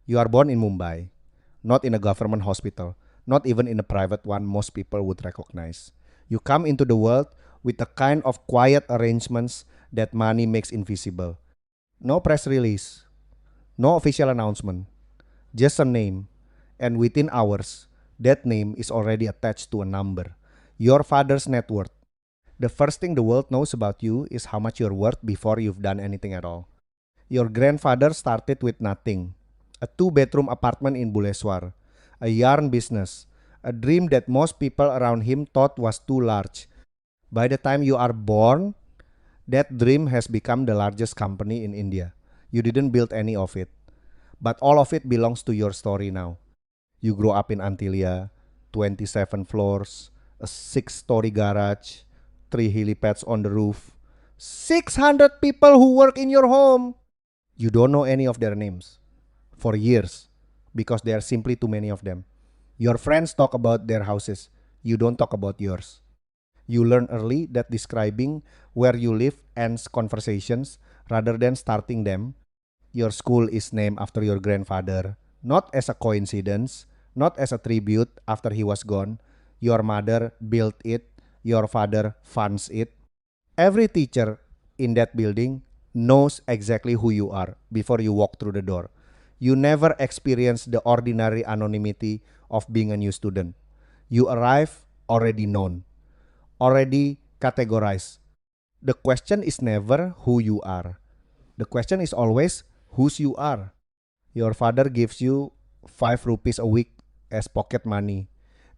You are born in Mumbai, not in a government hospital, not even in a private one most people would recognize. You come into the world with a kind of quiet arrangements that money makes invisible. No press release, no official announcement, just a name. And within hours, that name is already attached to a number. Your father's net worth. The first thing the world knows about you is how much you're worth before you've done anything at all. Your grandfather started with nothing. A two-bedroom apartment in Buleswar, a yarn business, a dream that most people around him thought was too large. By the time you are born, that dream has become the largest company in India. You didn't build any of it, but all of it belongs to your story now. You grew up in Antilia, 27 floors, a six-story garage, three helipads on the roof, 600 people who work in your home. You don't know any of their names for years because there are simply too many of them. Your friends talk about their houses. You don't talk about yours. You learn early that describing where you live ends conversations rather than starting them. Your school is named after your grandfather, not as a coincidence, not as a tribute after he was gone. Your mother built it, your father funds it. Every teacher in that building knows exactly who you are before you walk through the door. You never experience the ordinary anonymity of being a new student. You arrive already known, already categorized. The question is never who you are. The question is always whose you are. Your father gives you 5 rupees a week as pocket money.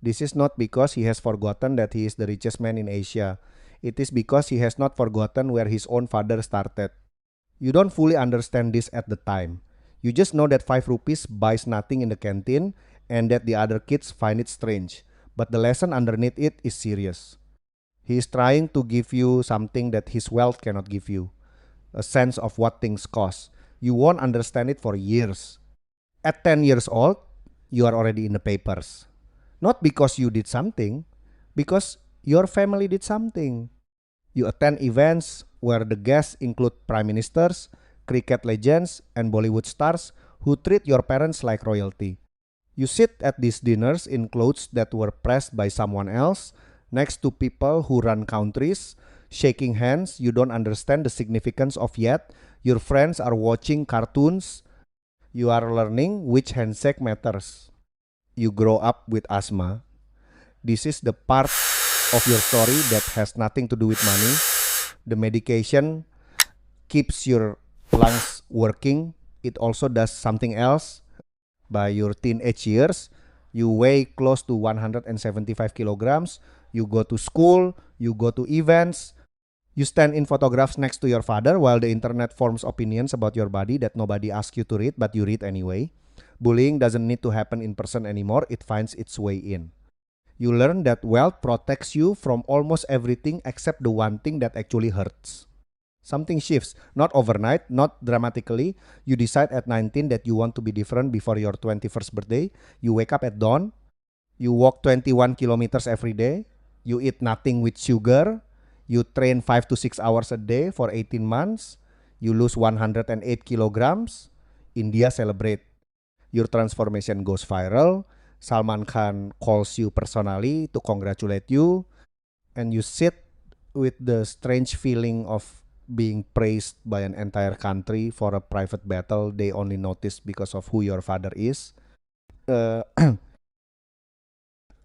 This is not because he has forgotten that he is the richest man in Asia. It is because he has not forgotten where his own father started. You don't fully understand this at the time. You just know that 5 rupees buys nothing in the canteen and that the other kids find it strange. But the lesson underneath it is serious. He is trying to give you something that his wealth cannot give you, a sense of what things cost. You won't understand it for years. At 10 years old, you are already in the papers. Not because you did something, because your family did something. You attend events where the guests include prime ministers, cricket legends, and Bollywood stars who treat your parents like royalty. You sit at these dinners in clothes that were pressed by someone else, next to people who run countries, shaking hands you don't understand the significance of yet. Your friends are watching cartoons. You are learning which handshake matters. You grow up with asthma. This is the part of your story that has nothing to do with money. The medication keeps your lungs working. It also does something else. By your teenage years, you weigh close to 175 kilograms. You go to school, you go to events, you stand in photographs next to your father while the internet forms opinions about your body that nobody asks you to read, but you read anyway. Bullying doesn't need to happen in person anymore, it finds its way in. You learn that wealth protects you from almost everything except the one thing that actually hurts. Something shifts, not overnight, not dramatically. You decide at 19 that you want to be different before your 21st birthday. You wake up at dawn. You walk 21 kilometers every day. You eat nothing with sugar. You train 5 to 6 hours a day for 18 months. You lose 108 kilograms. India celebrate. Your transformation goes viral. Salman Khan calls you personally to congratulate you. And you sit with the strange feeling of being praised by an entire country for a private battle they only notice because of who your father is. Uh,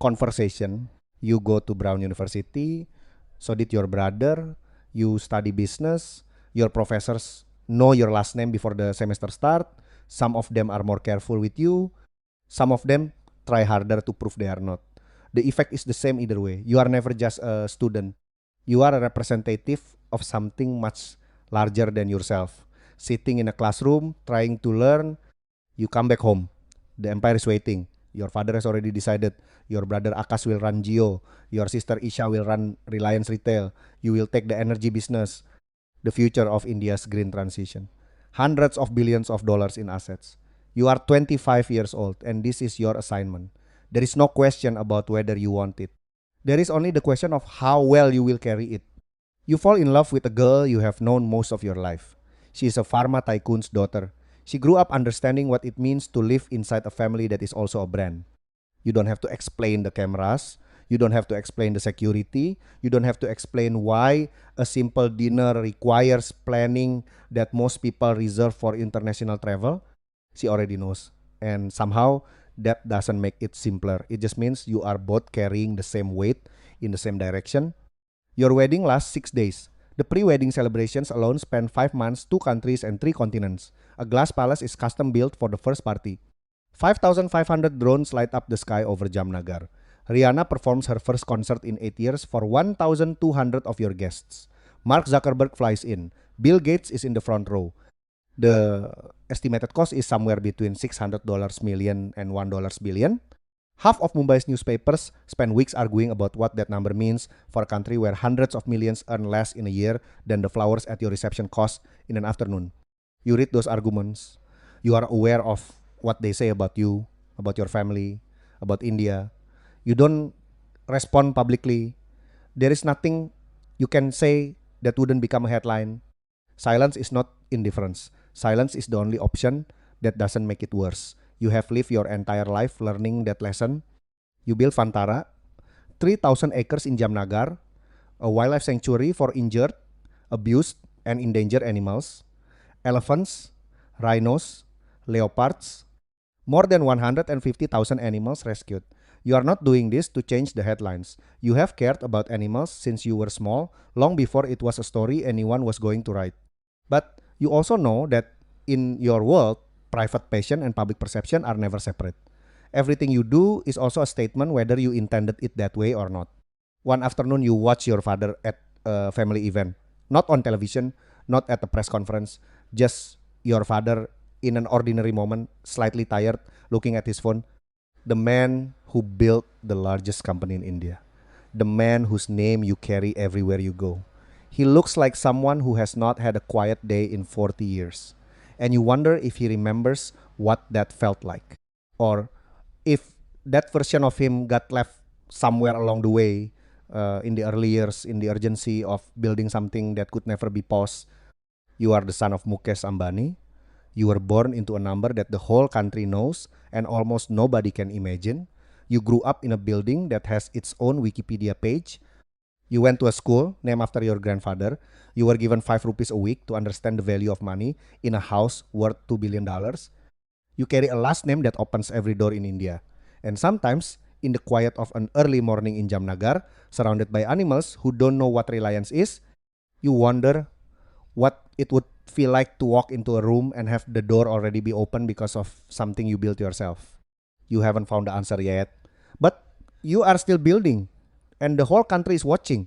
Conversation. You go to Brown University, so did your brother. You study business. Your professors know your last name before the semester start. Some of them are more careful with you. Some of them try harder to prove they are not. The effect is the same either way. You are never just a student. You are a representative of something much larger than yourself. Sitting in a classroom, trying to learn, you come back home. The empire is waiting. Your father has already decided. Your brother Akash will run Geo. Your sister Isha will run Reliance Retail. You will take the energy business. The future of India's green transition. Hundreds of billions of dollars in assets. You are 25 years old and this is your assignment. There is no question about whether you want it. There is only the question of how well you will carry it. You fall in love with a girl you have known most of your life. She is a pharma tycoon's daughter. She grew up understanding what it means to live inside a family that is also a brand. You don't have to explain the cameras. You don't have to explain the security. You don't have to explain why a simple dinner requires planning that most people reserve for international travel. She already knows. And somehow that doesn't make it simpler. It just means you are both carrying the same weight in the same direction. Your wedding lasts 6 days. The pre-wedding celebrations alone span 5 months, 2 countries, and 3 continents. A glass palace is custom built for the first party. 5,500 drones light up the sky over Jamnagar. Rihanna performs her first concert in 8 years for 1,200 of your guests. Mark Zuckerberg flies in. Bill Gates is in the front row. The estimated cost is somewhere between $600 million and $1 billion. Half of Mumbai's newspapers spend weeks arguing about what that number means for a country where hundreds of millions earn less in a year than the flowers at your reception cost in an afternoon. You read those arguments. You are aware of what they say about you, about your family, about India. You don't respond publicly. There is nothing you can say that wouldn't become a headline. Silence is not indifference. Silence is the only option that doesn't make it worse. You have lived your entire life learning that lesson. You built Vantara, 3,000 acres in Jamnagar, a wildlife sanctuary for injured, abused, and endangered animals, elephants, rhinos, leopards, more than 150,000 animals rescued. You are not doing this to change the headlines. You have cared about animals since you were small, long before it was a story anyone was going to write. But you also know that in your world, private passion and public perception are never separate. Everything you do is also a statement whether you intended it that way or not. One afternoon you watch your father at a family event, not on television, not at a press conference, just your father in an ordinary moment, slightly tired, looking at his phone. The man who built the largest company in India. The man whose name you carry everywhere you go. He looks like someone who has not had a quiet day in 40 years. And you wonder if he remembers what that felt like. Or if that version of him got left somewhere along the way in the early years, in the urgency of building something that could never be paused. You are the son of Mukesh Ambani. You were born into a number that the whole country knows and almost nobody can imagine. You grew up in a building that has its own Wikipedia page. You went to a school named after your grandfather. You were given 5 rupees a week to understand the value of money in a house worth $2 billion. You carry a last name that opens every door in India. And sometimes, in the quiet of an early morning in Jamnagar, surrounded by animals who don't know what reliance is, you wonder what it would feel like to walk into a room and have the door already be open because of something you built yourself. You haven't found the answer yet, but you are still building, and the whole country is watching.